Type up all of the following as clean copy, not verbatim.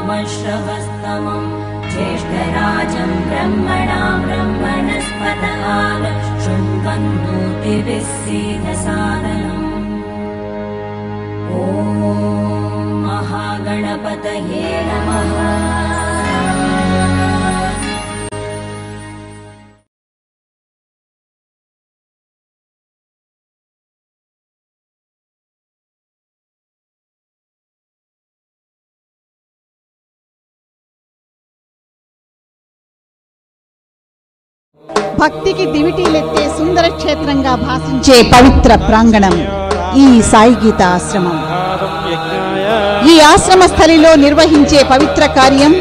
उपवीतिनमुद्गमश्रवस्तमं ज्येष्ठराजं ब्रह्मणां ब्रह्मणस्पतः शृण्वन्नोतिभिस्सीदसादनम्। ॐ महागणपतये नमः। భక్తికి దివిటీలెత్తే సుందర క్షేత్రంగా భాసించే పవిత్ర ప్రాంగణం ఈ సాయి గీత ఆశ్రమం. ఈ ఆశ్రమ స్థలిలో నిర్వహించే పవిత్ర కార్యం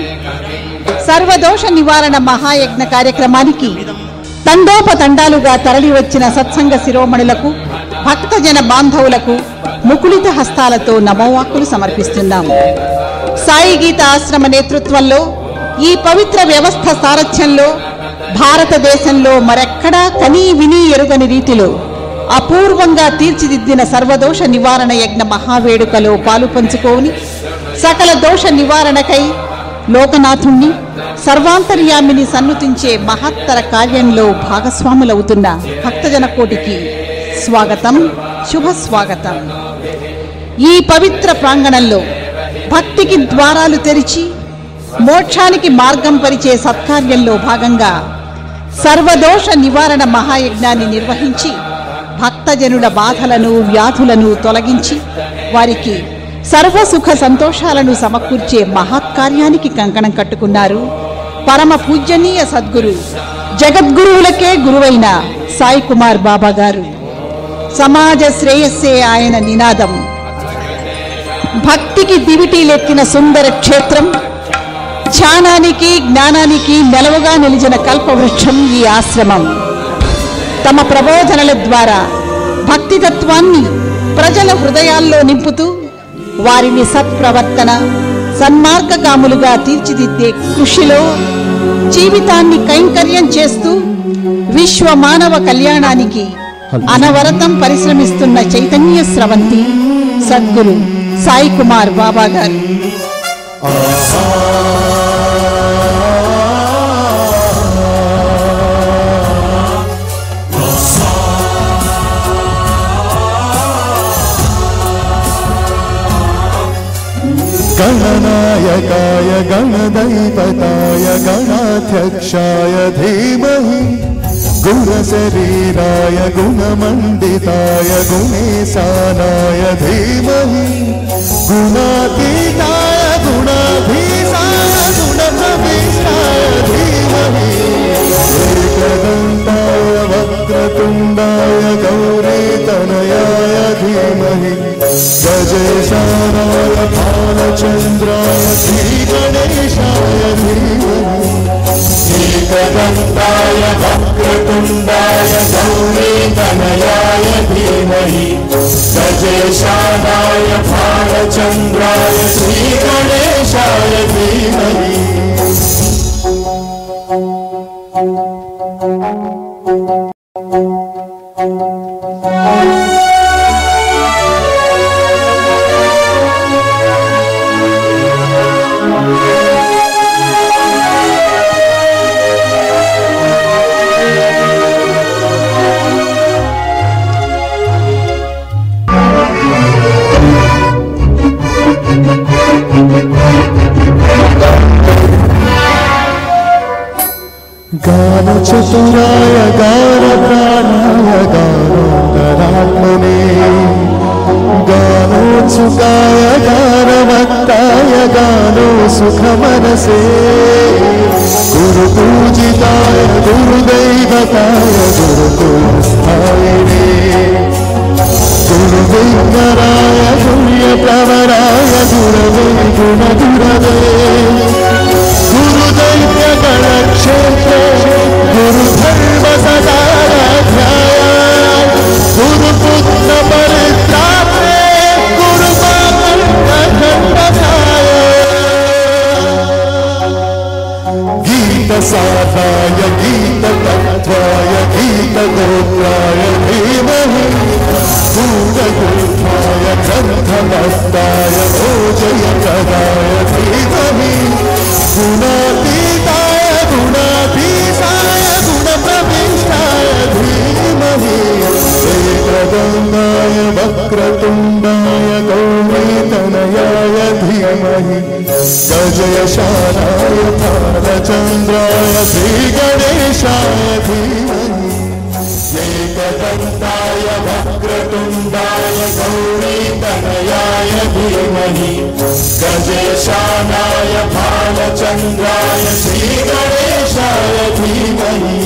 సర్వదోష నివారణ మహాయజ్ఞ కార్యక్రమానికి తండోపతండాలుగా తరలి వచ్చిన సత్సంగ శిరోమణులకు, భక్తజన బాంధవులకు ముకుళిత హస్తాలతో నమోవాక్కులు సమర్పిస్తున్నాం. సాయి గీత ఆశ్రమ నేతృత్వంలో ఈ పవిత్ర వ్యవస్థ సారథ్యంలో భారతదేశంలో మరెక్కడా కనీ విని ఎరుగని రీతిలో అపూర్వంగా తీర్చిదిద్దిన సర్వదోష నివారణ యజ్ఞ మహావేడుకలో పాలు పంచుకోని సకల దోష నివారణకై లోకనాథుణ్ణి సర్వాంతర్యామిని సన్నుతించే మహత్తర కార్యంలో భాగస్వాములవుతున్న భక్తజన కోటికి స్వాగతం, శుభ స్వాగతం. ఈ పవిత్ర ప్రాంగణంలో భక్తికి ద్వారాలు తెరిచి మోక్షానికి మార్గం పరిచే సత్కార్యంలో భాగంగా సర్వదోష నివారణ మహాయజ్ఞాన్ని నిర్వహించి భక్తజనుల బాధలను, వ్యాధులను తొలగించి వారికి సర్వసుఖ సంతోషాలను సమకూర్చే మహత్కార్యానికి కంకణం కట్టుకున్నారు పరమ పూజ్యనీయ సద్గురు, జగద్గురువులకే గురువైన సాయి కుమార్ బాబా గారు. సమాజ శ్రేయస్సే ఆయన నినాదం. భక్తికి దివిటీలెక్కిన సుందర క్షేత్రం, ధ్యానానికి జ్ఞానానికి నెలవుగా నిలిచిన కల్పవృక్షం ఈ ఆశ్రమం. తమ ప్రబోధనల ద్వారా భక్తితత్వాన్ని ప్రజల హృదయాల్లో నింపుతూ వారిని సత్ప్రవర్తన, సన్మార్గగాములుగా తీర్చిదిద్దే కృషిలో జీవితాన్ని కైంకర్యం చేస్తూ విశ్వ మానవ కళ్యాణానికి అనవరతం పరిశ్రమిస్తున్న చైతన్య స్రవంతి సద్గురు సాయి కుమార్ బాబా గారు. गणनायकाय गणदैवताय गणाध्यक्षाय धीमहि गुणशरीराय गुणमण्डिताय गुणेशानाय धीमहि गुणातीताय गुणाधीशाय गुणप्रविष्टाय धीमहि एकदन्ताय वक्रतुण्डाय गौरीतनयाय धीमहि गजेशानाय भालचन्द्राय श्रीगणेशाय धीमहि एकदन्ताय वक्रतुण्डाय गौरीतनयाय धीमहि गजेशानाय भालचन्द्राय श्रीगणेशाय धीमहि। गानचतुराय गानप्राणाय गानोदरात्मने गानोत्सुकाय गानवक्ताय गानो सुखमनसे गुरुपूजिताय गुरुदैवताय गुरुकुलस्थायिने गुरुविघ्नराय गुह्यप्रवराय गुरवे गुणगुरवे गुरुदैत्यगणक्षेत्रे गुरुधर्मसदाराध्याय गुरुपुत्र परित्रात्रे गुरुमातर्गण्डकाय गीतसाराय गीततत्त्वाय गीतगोत्राय धीमहि गूढगुरु सिद्धाय ग्रन्थमस्ताय भोजयप्रदाय धीमहि गुणातीताय गुणाधीशाय गुणप्रविष्टाय धीमहि एकदन्ताय वक्रतुण्डाय गौरीतनयाय धीमहि गजयशालाय बालचन्द्राय श्रीगणेशाय धीमहि एकदन्ताय वक्रतुण्डाय गौरीतनयाय धीमहि गजयशालाय बालचन्द्राय श्रीगणेशाय धीमहि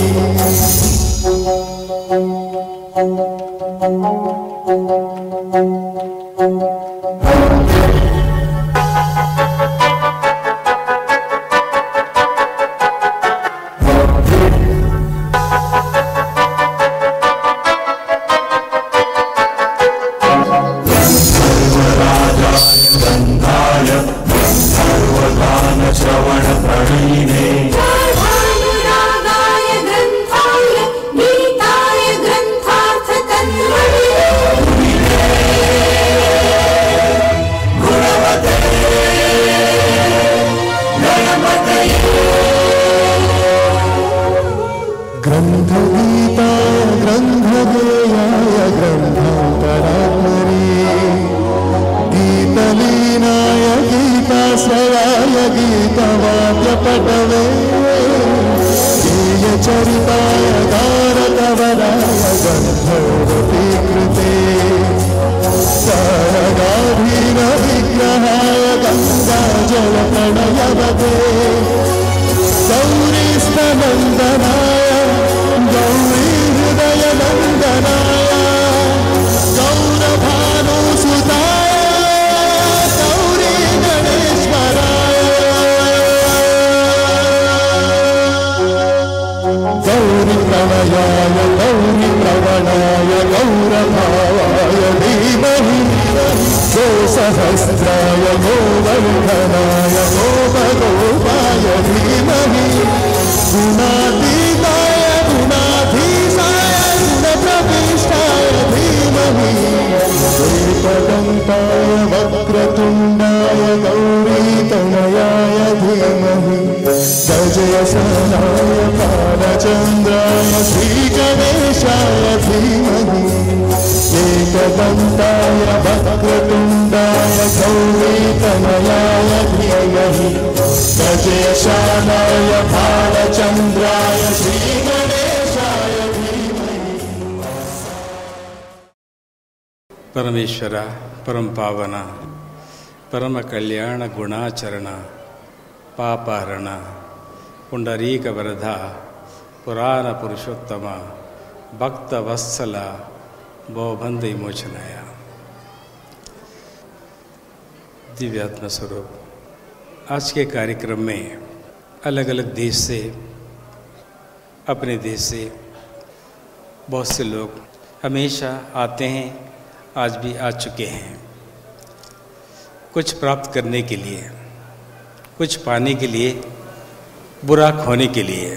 सहस्राय गोवर्धनाय गोपगोपाय धीमहि गुणातीताय गुणाधीशाय गुणप्रविष्टाय धीमहि एकदन्ताय वक्रतुण्डाय गौरीतनयाय धीमहि गजयशालाय बालचन्द्राय श्रीगणेशाय धीमहि एकदन्ताय वक्रतुण्डाय गौरीतनयाय धीमहि गजयशालाय बालचन्द्राय श्रीगणेशाय धीमहि। परमेश्वर परम पावन परम कल्याण गुणाचरण पापहरण पुंडरीक वरदा पुराण पुरुषोत्तम भक्त वत्सल भवबंध विमोचनाय दिव्यात्म स्वरूप। आज के कार्यक्रम में अलग अलग देश से, अपने देश से बहुत से लोग हमेशा आते हैं, आज भी आ चुके हैं, कुछ प्राप्त करने के लिए, कुछ पाने के लिए, बुरा खोने के लिए।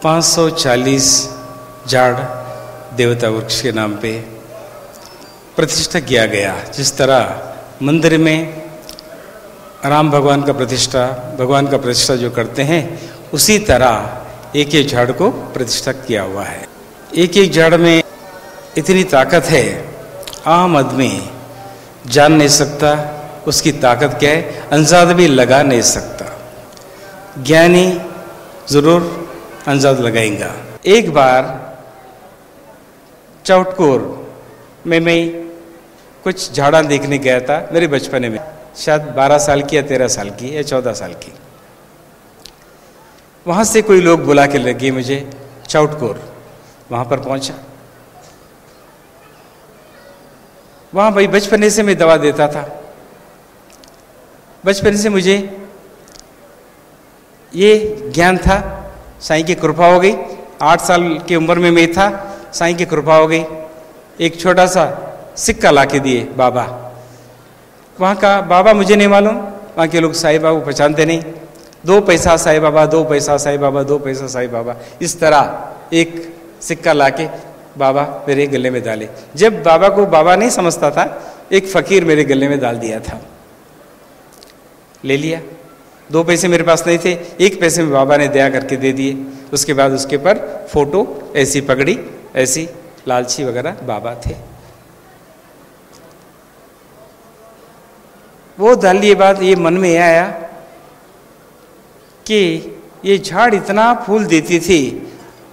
540 झाड़ देवता वृक्ष के नाम पे प्रतिष्ठा किया गया। जिस तरह मंदिर में राम भगवान का प्रतिष्ठा जो करते हैं, उसी तरह एक एक झाड़ को प्रतिष्ठा किया हुआ है। एक एक झाड़ में इतनी ताकत है, आम आदमी जान नहीं सकता उसकी ताकत क्या है, अंदाज़ भी लगा नहीं सकता। ज्ञानी जरूर अंदाज़ लगाएगा। एक बार चौटकोर में मैं कुछ झाड़ा देखने गया था, मेरे बचपने में, शायद 12 साल की या 13 साल की या 14 साल की। वहाँ से कोई लोग बुला के लगे मुझे चौटकोर। वहाँ पर पहुँचा। वहाँ भाई बचपने से मैं दवा देता था। बचपन से मुझे ये ज्ञान था, साईं की कृपा हो गई। 8 साल की उम्र में मैं था, साईं की कृपा हो गई। एक छोटा सा सिक्का ला के दिए बाबा। वहाँ का बाबा मुझे नहीं मालूम, वहाँ के लोग साईं बाबा पहचानते नहीं। 2 पैसा साईं बाबा, 2 पैसा साईं बाबा, 2 पैसा साईं बाबा, इस तरह एक सिक्का ला के बाबा मेरे गले में डाले। जब बाबा को बाबा नहीं समझता था, एक फकीर मेरे गले में डाल दिया था, ले लिया। 2 पैसे मेरे पास नहीं थे, 1 पैसे में बाबा ने दया करके दे दिए। उसके बाद उसके पर फोटो, ऐसी पगड़ी, ऐसी लालची वगैरह बाबा थे। वो डाल लिए बाद ये मन में आया कि ये झाड़ इतना फूल देती थी,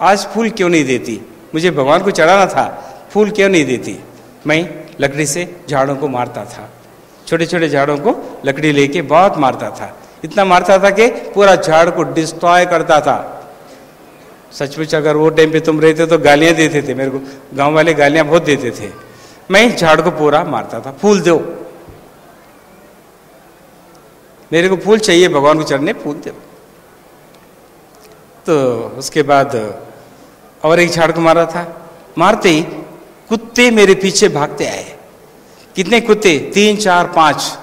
आज फूल क्यों नहीं देती? मुझे भगवान को चढ़ाना था, फूल क्यों नहीं देती? मैं लकड़ी से झाड़ों को मारता था, छोटे छोटे झाड़ों को लकड़ी लेके बहुत मारता था। इतना मारता था कि पूरा झाड़ को डिस्ट्रॉय करता था। सचमुच अगर वो टाइम पे तुम रहते तो गालियां देते थे मेरे को, गांव वाले गालियां बहुत देते थे। मैं झाड़ को पूरा मारता था, फूल दो, मेरे को फूल चाहिए, भगवान को चढ़ने फूल दो। तो उसके बाद और एक झाड़ को मारा था। मारते ही कुत्ते मेरे पीछे भागते आए। कितने कुत्ते? 3, 4, 5।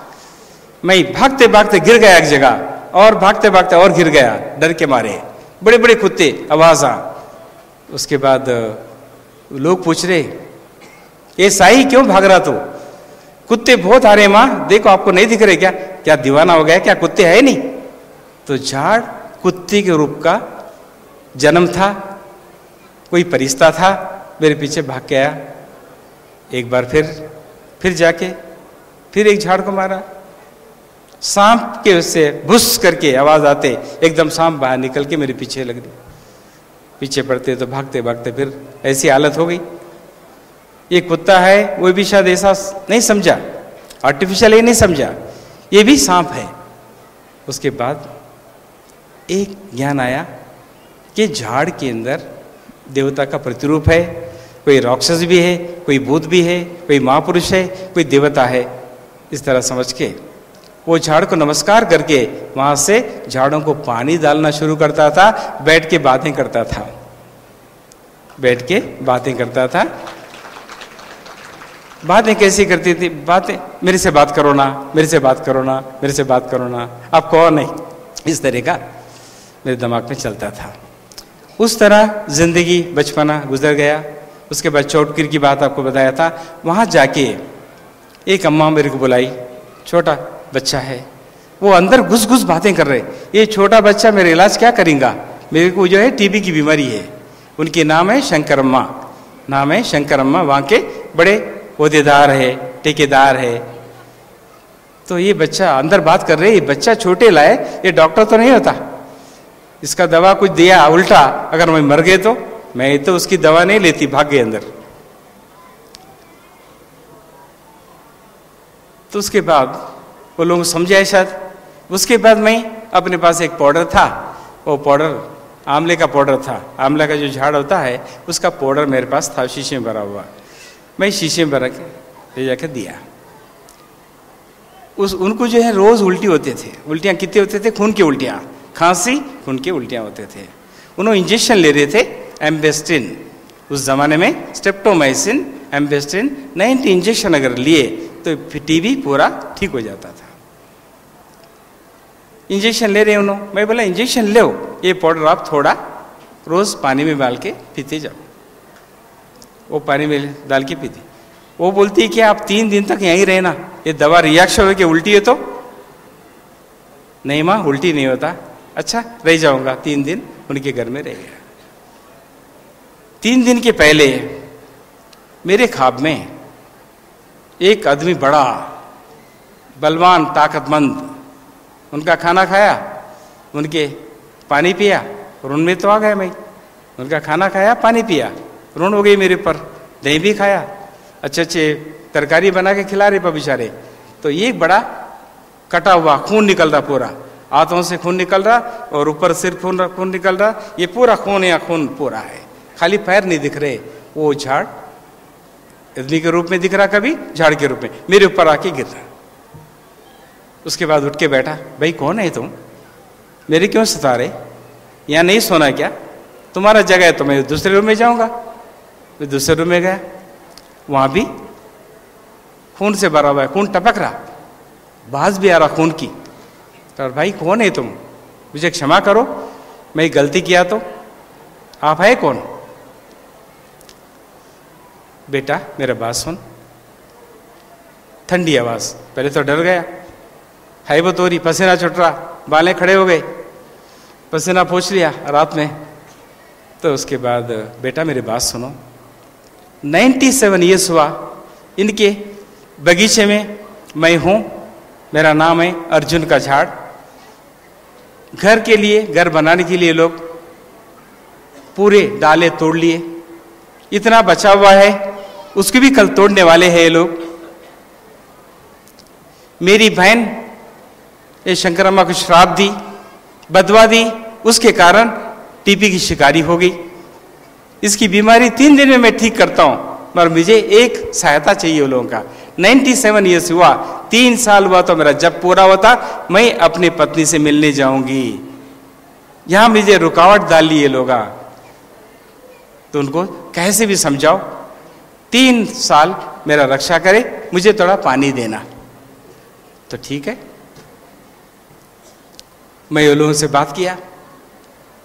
मैं भागते भागते गिर गया एक जगह, और भागते भागते और गिर गया डर के मारे। बड़े बड़े कुत्ते, आवाज आ। उसके बाद लोग पूछ रहे, ये साई क्यों भाग रहा तू? कुत्ते बहुत आ रहे माँ, देखो आपको नहीं दिख रहे क्या? क्या दीवाना हो गया क्या? कुत्ते है नहीं? तो झाड़ कुत्ते के रूप का जन्म था, कोई परिश्ता था, मेरे पीछे भाग के आया। एक बार फिर जाके फिर एक झाड़ को मारा। सांप के उससे भुस करके आवाज आते, एकदम सांप बाहर निकल के मेरे पीछे लग गई। पीछे पड़ते तो भागते भागते फिर ऐसी हालत हो गई। ये कुत्ता है, वो भी शायद ऐसा नहीं समझा, आर्टिफिशियल ये नहीं समझा, ये भी सांप है। उसके बाद एक ज्ञान आया कि झाड़ के अंदर देवता का प्रतिरूप है, कोई राक्षस भी है, कोई भूत भी है, कोई महापुरुष है, कोई देवता है। इस तरह समझ के वो झाड़ को नमस्कार करके वहां से झाड़ों को पानी डालना शुरू करता था, बैठ के बातें करता था, बैठ के बातें करता था। बातें कैसी करती थी? बातें, मेरे से बात करो ना, मेरे से बात करो ना, मेरे से बात करो ना, आप कौन है? इस तरह का मेरे दिमाग में चलता था। उस तरह जिंदगी बचपना गुजर गया। उसके बाद चोटकिर की बात आपको बताया था। वहां जाके एक अम्मा मेरे को बुलाई, छोटा बच्चा है, वो अंदर घुस घुस बातें कर रहे। ये छोटा बच्चा मेरा इलाज क्या करेगा? मेरे को जो है टीबी की बीमारी है। उनके नाम है शंकर अम्मा, नाम है शंकर अम्मा, वहां के बड़े ओहदेदार है, ठेकेदार है। तो ये बच्चा अंदर बात कर रहे, ये बच्चा छोटे लाए, ये डॉक्टर तो नहीं होता, इसका दवा कुछ दिया उल्टा, अगर मैं मर गए तो मैं तो उसकी दवा नहीं लेती, भाग गए अंदर। तो उसके बाद वो लोग समझाए शायद। उसके बाद मैं अपने पास एक पाउडर था, वो पाउडर आंवले का पाउडर था, आंवला का जो झाड़ होता है उसका पाउडर मेरे पास था, शीशे में भरा हुआ। मैं शीशे में भरा के ले जाकर दिया। उनको जो है रोज उल्टी होते थे। उल्टियाँ कितने होते थे? खून की उल्टियाँ, खांसी, खून की उल्टियाँ होते थे। उन्होंने इंजेक्शन ले रहे थे एम्बेस्टिन, उस जमाने में स्ट्रेप्टोमाइसिन, एम्बेस्टिन 90 इंजेक्शन अगर लिए तो टीबी पूरा ठीक हो जाता था। इंजेक्शन ले रहे उन्होंने, मैं बोला इंजेक्शन लो, ये पाउडर आप थोड़ा रोज पानी में डाल के पीते जाओ। वो पानी में डाल के पीती। वो बोलती है कि आप 3 दिन तक यहीं रहना, ये दवा रिएक्शन हो के उल्टी है तो? नहीं माँ, उल्टी नहीं होता। अच्छा, रह जाऊंगा 3 दिन। उनके घर में रह गया। 3 दिन के पहले मेरे ख्वाब में एक आदमी बड़ा बलवान ताकतमंद, उनका खाना खाया, उनके पानी पिया, और उनमें तो आ गया मैं। उनका खाना खाया, पानी पिया, ऋण हो गई मेरे पर। दही भी खाया, अच्छे अच्छे तरकारी बना के खिला रहे पर बेचारे। तो ये बड़ा कटा हुआ, खून निकल रहा, पूरा हाथों से खून निकल रहा और ऊपर सिर खून निकल रहा। ये पूरा खून या खून पूरा है, खाली पैर नहीं दिख रहे। वो झाड़ आदमी के रूप में दिख रहा, कभी झाड़ के रूप में मेरे ऊपर आके गिर रहा। उसके बाद उठ के बैठा, भाई कौन है तुम? मेरे क्यों सता रहे? यहाँ नहीं सोना क्या? तुम्हारा जगह है तो मैं दूसरे रूम में जाऊंगा। मैं दूसरे रूम में गया, वहां भी खून से भरा हुआ है, खून टपक रहा, बाज भी आ रहा खून की। तो भाई कौन है तुम? मुझे क्षमा करो, मैं गलती किया तो। आप है कौन? बेटा मेरा बात सुन। ठंडी आवाज, पहले तो डर गया, है वो तोरी, पसीना छुट रहा, बालें खड़े हो गए, पसीना पोंछ लिया रात में। तो उसके बाद बेटा मेरी बात सुनो, 97 ईयर्स हुआ इनके बगीचे में मैं हूँ, मेरा नाम है अर्जुन का झाड़। घर के लिए, घर बनाने के लिए लोग पूरे डाले तोड़ लिए, इतना बचा हुआ है उसको भी कल तोड़ने वाले हैं ये लोग। मेरी बहन ये शंकर अम्मा को श्राप दी, बदवा दी, उसके कारण टीबी की शिकारी हो गई। इसकी बीमारी 3 दिन में मैं ठीक करता हूं, मगर मुझे एक सहायता चाहिए उन लोगों का। 97 ईयर्स हुआ, 3 साल हुआ तो मेरा जब पूरा होता मैं अपनी पत्नी से मिलने जाऊंगी। यहां मुझे रुकावट डाल लिए लोग, तो उनको कैसे भी समझाओ 3 साल मेरा रक्षा करे, मुझे थोड़ा पानी देना। तो ठीक है, मैं उन लोगों से बात किया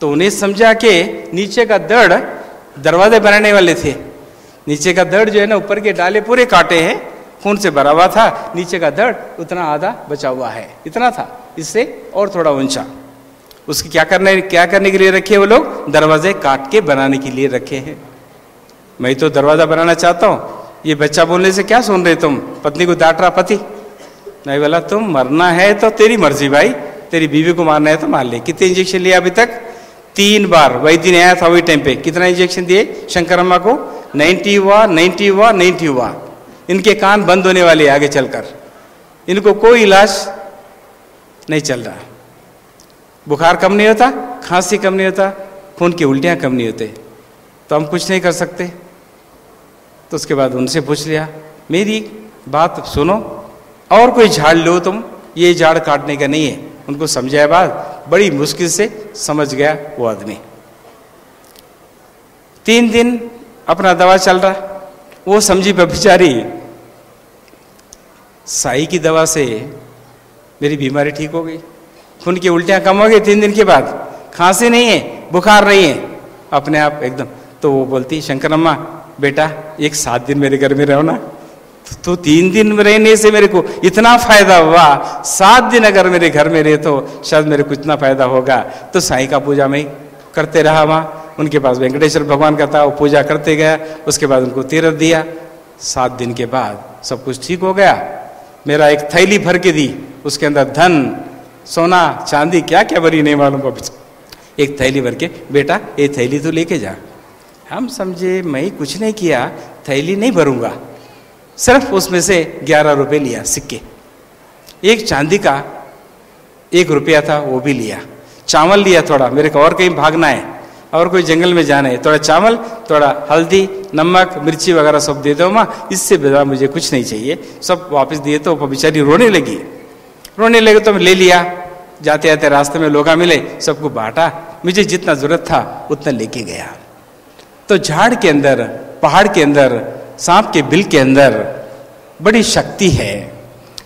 तो उन्हें समझा कि नीचे का दड़ दरवाजे बनाने वाले थे, नीचे का दड़ जो है ना, ऊपर के डाले पूरे काटे हैं, खून से भरा हुआ था, नीचे का दड़ उतना आधा बचा हुआ है, इतना था, इससे और थोड़ा ऊंचा। उसकी क्या करने के लिए रखे हैं वो लोग? दरवाजे काट के बनाने के लिए रखे हैं। मैं तो दरवाजा बनाना चाहता हूं, ये बच्चा बोलने से क्या सुन रहे तुम? पत्नी को डांट रहा पति, नहीं बोला तुम मरना है तो तेरी मर्जी भाई, तेरी बीवी को मारना है तो मार ले। कितने इंजेक्शन लिए अभी तक? 3 बार। वही दिन आया था वही टाइम पे, कितना इंजेक्शन दिए शंकर अम्मा को? 90 हुआ, 90 हुआ, 90 हुआ। इनके कान बंद होने वाले आगे चलकर, इनको कोई इलाज नहीं चल रहा। बुखार कम नहीं होता, खांसी कम नहीं होता, खून की उल्टियां कम नहीं होते, तो हम कुछ नहीं कर सकते। तो उसके बाद उनसे पूछ लिया, मेरी बात सुनो और कोई झाड़ लो तुम, ये झाड़ काटने का नहीं है। उनको समझाया बात, बड़ी मुश्किल से समझ गया वो आदमी। 3 दिन अपना दवा चल रहा, वो समझी बेचारी साई की दवा से मेरी बीमारी ठीक हो गई, खून की उल्टियां कम हो गई 3 दिन के बाद, खांसी नहीं है, बुखार नहीं है, अपने आप एकदम। तो वो बोलती, शंकर अम्मा बेटा 7 दिन मेरे घर में रहो ना। तो 3 दिन में रहने से मेरे को इतना फायदा हुआ, 7 दिन अगर मेरे घर में रहे तो शायद मेरे को इतना फायदा होगा। तो साईं का पूजा मैं करते रहा वहाँ, उनके पास वेंकटेश्वर भगवान का था, वो पूजा करते गया। उसके बाद उनको तीर्थ दिया, 7 दिन के बाद सब कुछ ठीक हो गया। मेरा एक थैली भर के दी, उसके अंदर धन सोना चांदी क्या क्या भरी नहीं मालूम, एक थैली भर के, बेटा ये थैली तो लेके जा। हम समझे मैं कुछ नहीं किया, थैली नहीं भरूंगा, सिर्फ उसमें से 11 रुपए लिया सिक्के, एक चांदी का 1 रुपया था वो भी लिया, चावल लिया थोड़ा, मेरे को और कहीं भागना है और कोई जंगल में जाना है, थोड़ा चावल, थोड़ा हल्दी, नमक, मिर्ची वगैरह सब दे दो माँ, इससे ज़्यादा मुझे कुछ नहीं चाहिए। सब वापस दिए तो बेचारी रोने लगी तो मैं ले लिया। जाते जाते रास्ते में लोग मिले, सबको बांटा, मुझे जितना जरूरत था उतना लेके गया। तो झाड़ के अंदर, पहाड़ के अंदर, सांप के बिल के अंदर बड़ी शक्ति है,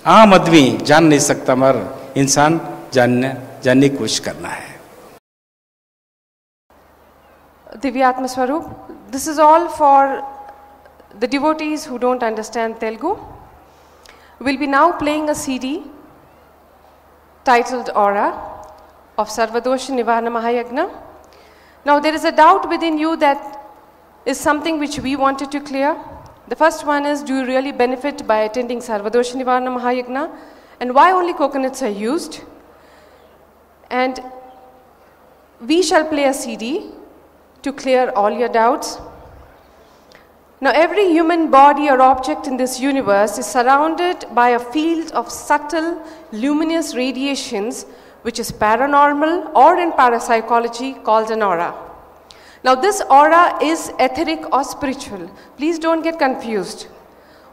आम आदमी जान नहीं सकता, मगर इंसान जानने की कोशिश करना है। Divyatma Swarup, this is all for the devotees who don't understand Telugu. We'll be now playing a CD titled Aura of Sarvadosha Nivarana Mahayagna. Now there is a doubt within you that is something which we wanted to clear. The first one is, do you really benefit by attending Sarvadosha Nivarana Mahayagna, and why only coconuts are used? And we shall play a CD to clear all your doubts. Now every human body or object in this universe is surrounded by a field of subtle luminous radiations, which is paranormal or in parapsychology called an aura. Now this aura is etheric or spiritual. Please don't get confused.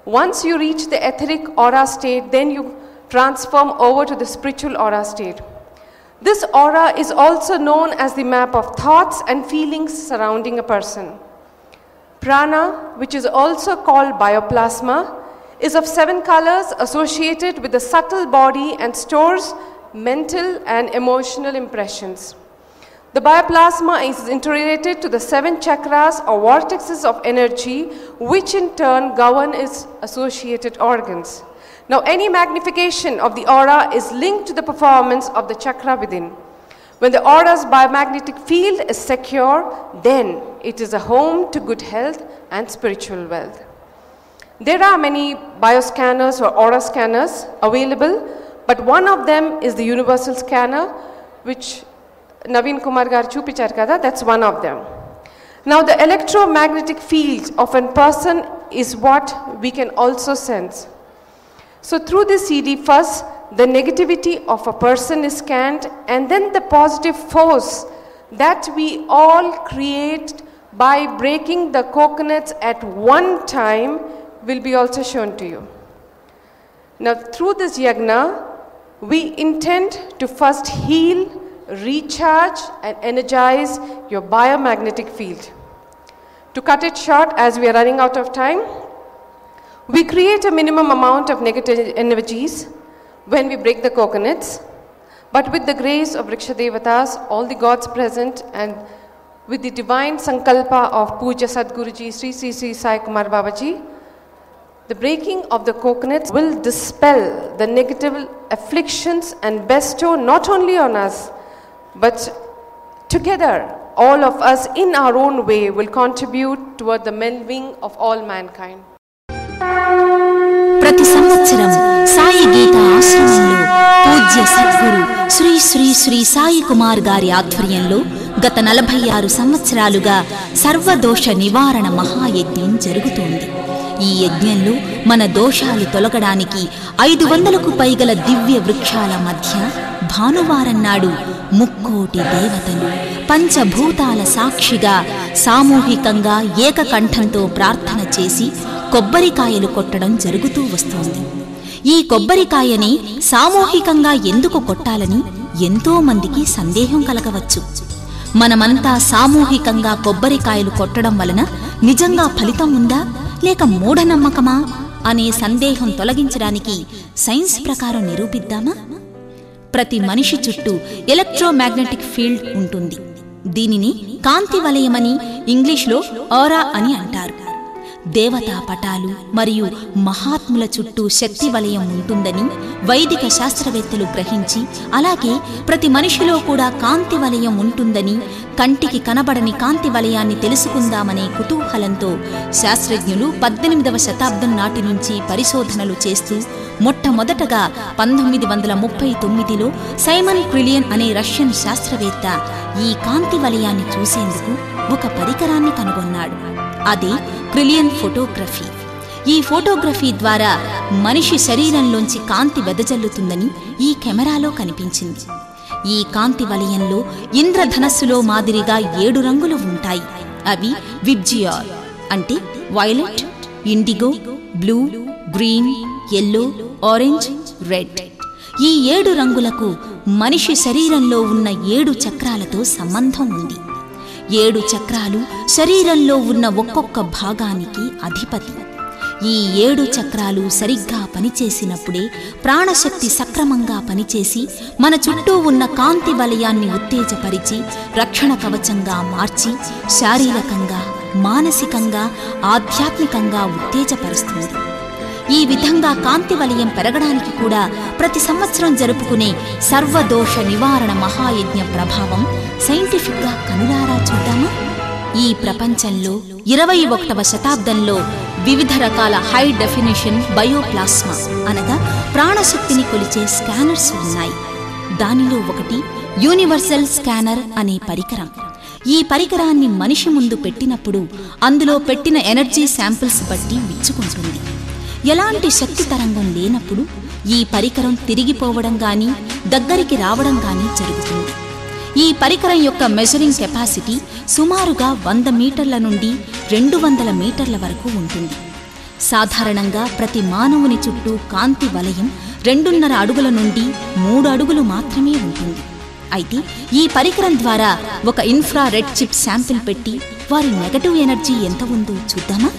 Once you reach the etheric aura state, then you transform over to the spiritual aura state. This aura is also known as the map of thoughts and feelings surrounding a person. Prana, which is also called bioplasma, is of 7 colors associated with the subtle body and stores mental and emotional impressions. The bioplasma is interrelated to the 7 chakras or vortexes of energy, which in turn govern its associated organs. Now, any magnification of the aura is linked to the performance of the chakra within. When the aura's biomagnetic field is secure, then it is a home to good health and spiritual wealth. There are many bioscanners or aura scanners available, but one of them is the universal scanner, which Naveen Kumar garu chupicharu kada, that's one of them. Now, the electromagnetic field of a person is what we can also sense. So through this CD, first the negativity of a person is scanned, and then the positive force that we all create by breaking the coconuts at one time will be also shown to you. Now, through this yagna, we intend to first heal, recharge and energize your biomagnetic field. To cut it short, as we are running out of time, we create a minimum amount of negative energies when we break the coconuts, but with the grace of Vriksha Devatas, all the gods present, and with the divine sankalpa of Puja Sadguruji Sri Sri Sri Sai Kumar Babaji, the breaking of the coconuts will dispel the negative afflictions and bestow not only on us, but together all of us in our own way will contribute toward the melding of all mankind. ప్రతి సంవత్సరం సాయి గీత ఆశ్రమంలో పూజ్య సద్గురు శ్రీ శ్రీ శ్రీ సాయి కుమార్ గారి ఆధ్వర్యంలో గత 46 సంవత్సరాలుగా సర్వదోష నివారణ మహాయజ్ఞం జరుగుతోంది. ఈ యజ్ఞంలో మన దోషాలు తొలగడానికి 500కు పైగల దివ్య వృక్షాల మధ్య భానువారం నాడు ముక్కోటి దేవతలు పంచభూతాల సాక్షిగా సామూహికంగా ఏకకంఠంతో ప్రార్థన చేసి కొబ్బరికాయలు కొట్టడం జరుగుతూ వస్తోంది. ఈ కొబ్బరికాయని సామూహికంగా ఎందుకు కొట్టాలని ఎంతో మందికి సందేహం కలగవచ్చు. మనమంతా సామూహికంగా కొబ్బరికాయలు కొట్టడం వలన నిజంగా ఫలితం ఉందా లేక మూఢనమ్మకమా అనే సందేహం తొలగించడానికి సైన్స్ ప్రకారం నిరూపిద్దామా? ప్రతి మనిషి చుట్టూ ఎలక్ట్రోమాగ్నెటిక్ ఫీల్డ్ ఉంటుంది. దీనిని కాంతి వలయమని ఇంగ్లీష్లో ఆరా అని అంటారు. దేవతా పటాలు మరియు మహాత్ముల చుట్టూ శక్తి వలయం ఉంటుందని వైదిక శాస్త్రవేత్తలు గ్రహించి, అలాగే ప్రతి మనిషిలో కూడా కాంతి వలయం ఉంటుందని, కంటికి కనబడని కాంతి వలయాన్ని తెలుసుకుందామనే కుతూహలంతో శాస్త్రజ్ఞులు 18వ శతాబ్దం నాటి నుంచి పరిశోధనలు చేస్తూ మొట్టమొదటగా 1939లో సైమన్ క్రిలియన్ అనే రష్యన్ శాస్త్రవేత్త ఈ కాంతి వలయాన్ని చూసేందుకు ఒక పరికరాన్ని కనుగొన్నాడు. అదే క్రిలియన్ ఫోటోగ్రఫీ. ఈ ఫోటోగ్రఫీ ద్వారా మనిషి శరీరంలోంచి కాంతి వెదజల్లుతుందని ఈ కెమెరాలో కనిపించింది. ఈ కాంతి వలయంలో ఇంద్రధనస్సులో మాదిరిగా 7 రంగులు ఉంటాయి. అవి విబ్జియార్ అంటే violet, IndiGo, blue, green, yellow, orange, red. ఈ 7 రంగులకు మనిషి శరీరంలో ఉన్న 7 చక్రాలతో సంబంధం ఉంది. 7 చక్రాలు శరీరంలో ఉన్న ఒక్కొక్క భాగానికి అధిపతి. ఈ 7 చక్రాలు సరిగ్గా పనిచేసినప్పుడే ప్రాణశక్తి సక్రమంగా పనిచేసి మన చుట్టూ ఉన్న కాంతి వలయాన్ని ఉత్తేజపరిచి రక్షణ కవచంగా మార్చి శారీరకంగా, మానసికంగా, ఆధ్యాత్మికంగా ఉత్తేజపరుస్తుంది. ఈ విధంగా కాంతి వలయం పెరగడానికి కూడా ప్రతి సంవత్సరం జరుపుకునే సర్వదోష నివారణ మహాయజ్ఞ ప్రభావం సైంటిఫిక్గా కనులారా చూద్దామా? ఈ ప్రపంచంలో 21వ శతాబ్దంలో వివిధ రకాల హై డెఫినిషన్ బయోప్లాస్మా అనగా ప్రాణశక్తిని కొలిచే స్కానర్స్ ఉన్నాయి. దానిలో ఒకటి యూనివర్సల్ స్కానర్ అనే పరికరం. ఈ పరికరాన్ని మనిషి ముందు పెట్టినప్పుడు అందులో పెట్టిన ఎనర్జీ శాంపిల్స్ బట్టి విచ్చుకుంటుంది. ఎలాంటి శక్తి తరంగం లేనప్పుడు ఈ పరికరం తిరిగిపోవడం గానీ దగ్గరికి రావడం గానీ జరుగుతుంది. ఈ పరికరం యొక్క మెజరింగ్ కెపాసిటీ సుమారుగా 100 మీటర్ల నుండి 200 మీటర్ల వరకు ఉంటుంది. సాధారణంగా ప్రతి మానవుని చుట్టూ కాంతి వలయం 2.5 అడుగుల నుండి 3 అడుగులు మాత్రమే ఉంటుంది. అయితే ఈ పరికరం ద్వారా ఒక ఇన్ఫ్రారెడ్ చిప్ శాంపిల్ పెట్టి వారి నెగటివ్ ఎనర్జీ ఎంత ఉందో చూద్దామా?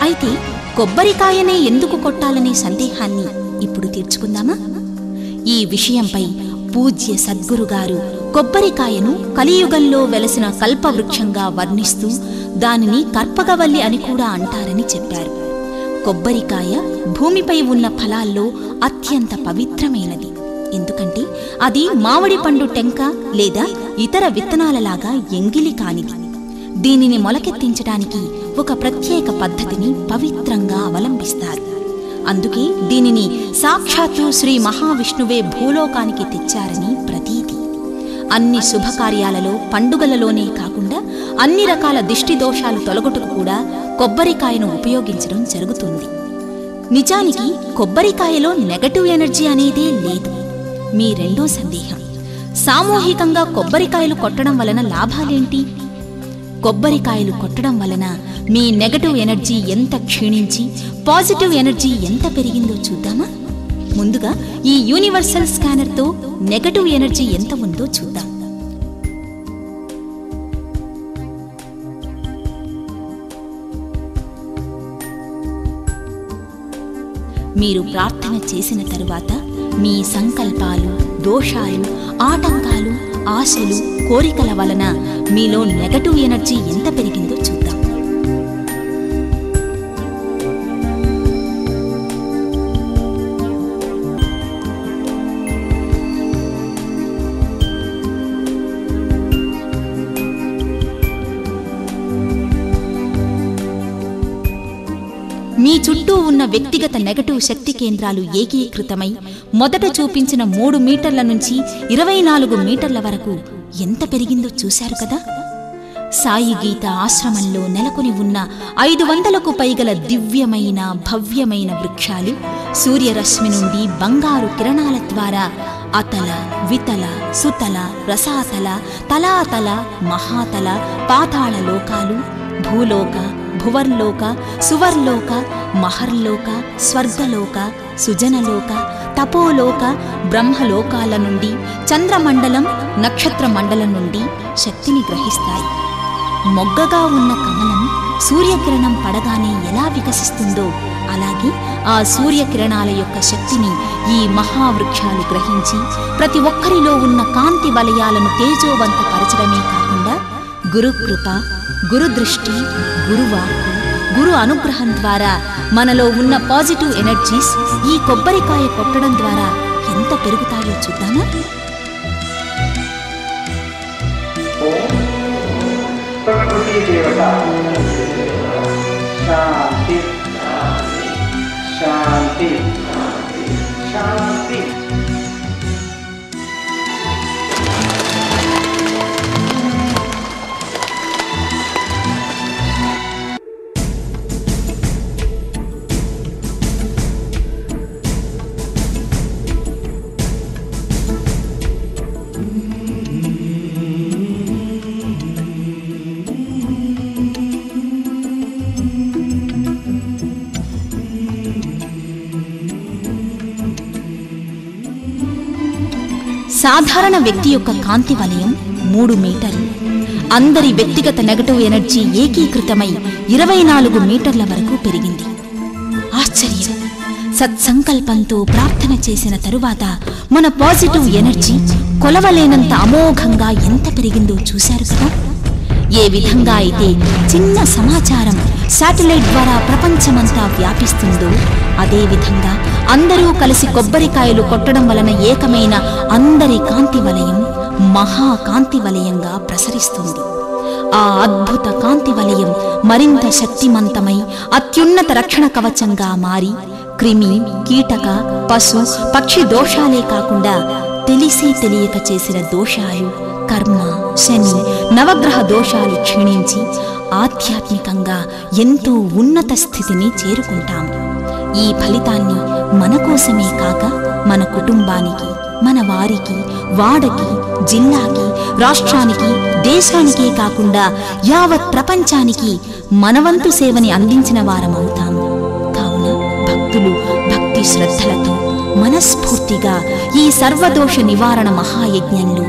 అయితే కొబ్బరికాయనే ఎందుకు కొట్టాలనే సందేహాన్ని ఇప్పుడు తీర్చుకుందామా? ఈ విషయంపై పూజ్య సద్గురుగారు కొబ్బరికాయను కలియుగంలో వెలసిన కల్పవృక్షంగా వర్ణిస్తూ దానిని కర్పగవల్లి అని కూడా అంటారని చెప్పారు. కొబ్బరికాయ భూమిపై ఉన్న ఫలాల్లో అత్యంత పవిత్రమైనది. ఎందుకంటే అది మామిడి పండు టెంక లేదా ఇతర విత్తనాలలాగా ఎంగిలి కానిది. దీనిని మొలకెత్తించడానికి ఒక ప్రత్యేక పద్ధతిని పవిత్రంగా అవలంబిస్తారు. అందుకే దీనిని సాక్షాత్తు శ్రీ మహావిష్ణువే భూలోకానికి తెచ్చారని ప్రతీతి. అన్ని శుభకార్యాలలో, పండుగలలోనే కాకుండా అన్ని రకాల దిష్టి దోషాలు తొలగొట్టుకు కూడా కొబ్బరికాయను ఉపయోగించడం జరుగుతుంది. నిజానికి కొబ్బరికాయలో నెగటివ్ ఎనర్జీ అనేదే లేదు. మీ రెండో సందేహం, సామూహికంగా కొబ్బరికాయలు కొట్టడం వలన లాభాలేంటి? కొబ్బరికాయలు కొట్టడం వలన మీ నెగటివ్ ఎనర్జీ ఎంత క్షీణించి పాజిటివ్ ఎనర్జీ ఎంత పెరిగిందో చూద్దామా? ముందుగా ఈ యూనివర్సల్ స్కానర్తో నెగటివ్ ఎనర్జీ ఎంత ఉందో చూద్దాం. మీరు ప్రార్థన చేసిన తరువాత మీ సంకల్పాలు, దోషాలు, ఆటంకాలు, ఆశలు, కోరికల వలన మీలో నెగటివ్ ఎనర్జీ ఎంత పెరిగిందో చూద్దాం. మీ చుట్టూ ఉన్న వ్యక్తిగత నెగటివ్ శక్తి కేంద్రాలు ఏకీకృతమై మొదట చూపించిన 3 మీటర్ల నుంచి 24 మీటర్ల వరకు ఎంత పెరిగిందో చూశారు కదా? సాయి గీత ఆశ్రమంలో నెలకొని ఉన్న 500కు పైగల దివ్యమైన భవ్యమైన వృక్షాలు సూర్యరశ్మి నుండి బంగారు కిరణాల ద్వారా అతల, వితల, సుతల, రసాతల, తలాతల, మహాతల, పాతాళ లోకాలు, భూలోక, భువర్లోక, సువర్లోక, మహర్లోక, స్వర్గలోక, సుజనలోక, తపోలోక, బ్రహ్మలోకాల నుండి, చంద్రమండలం, నక్షత్ర మండలం నుండి శక్తిని గ్రహిస్తాయి. మొగ్గగా ఉన్న కమలం సూర్యకిరణం పడగానే ఎలా వికసిస్తుందో అలాగే ఆ సూర్యకిరణాల యొక్క శక్తిని ఈ మహావృక్షాలు గ్రహించి ప్రతి ఒక్కరిలో ఉన్న కాంతి వలయాలను తేజోవంతపరచడమే కాకుండా గురుకృప, గురుదృష్టి, గురువాక్కు, గురు అనుగ్రహం ద్వారా మనలో ఉన్న పాజిటివ్ ఎనర్జీస్ ఈ కొబ్బరికాయ కొట్టడం ద్వారా ఎంత పెరుగుతాయో చూద్దామా? ప్రకృతి దేవత శాంతి శాంతి శాంతి. సాధారణ వ్యక్తి యొక్క కాంతి వలయం 3 మీటర్లు. అందరి వ్యక్తిగత నెగటివ్ ఎనర్జీ ఏకీకృతమై 24 మీటర్ల వరకు పెరిగింది. ఆశ్చర్యం! సత్సంకల్పంతో ప్రార్థన చేసిన తరువాత మన పాజిటివ్ ఎనర్జీ కొలవలేనంత అమోఘంగా ఎంత పెరిగిందో చూశారు కదా? ఏ విధంగా అయితే చిన్న సమాచారం శాటిలైట్ ద్వారా ప్రపంచమంతా వ్యాపిస్తుందో అదేవిధంగా అందరూ కలిసి కొబ్బరికాయలు కొట్టడం వలన ఏకమైన అందరి కాంతి వలయం మహాకాంతి వలయంగా ప్రసరిస్తుంది. ఆ అద్భుత కాంతి వలయం మరింత శక్తిమంతమై అత్యున్నత రక్షణ కవచంగా మారి క్రిమి, కీటక, పశు, పక్షి దోషాలే కాకుండా తెలిసి తెలియక చేసిన దోషాలు, కర్మ, శని, నవగ్రహ దోషాలు క్షీణించి ఆధ్యాత్మికంగా ఎంతో ఉన్నత స్థితిని చేరుకుంటాం. ఈ ఫలితాన్ని మన కోసమే కాక మన కుటుంబానికి, మన వారికి, వాడకి, జిల్లాకి, రాష్ట్రానికి, దేశానికే కాకుండా యావత్ ప్రపంచానికి మనవంతు సేవని అందించిన వారమవుతాము. కావున భక్తులు భక్తి శ్రద్ధలతో మనస్ఫూర్తిగా ఈ సర్వదోష నివారణ మహాయజ్ఞంలో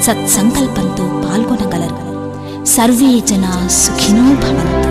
సత్సంకల్పంతో పాల్గొనగలరు. సర్వే జనా సుఖినో భవంతు.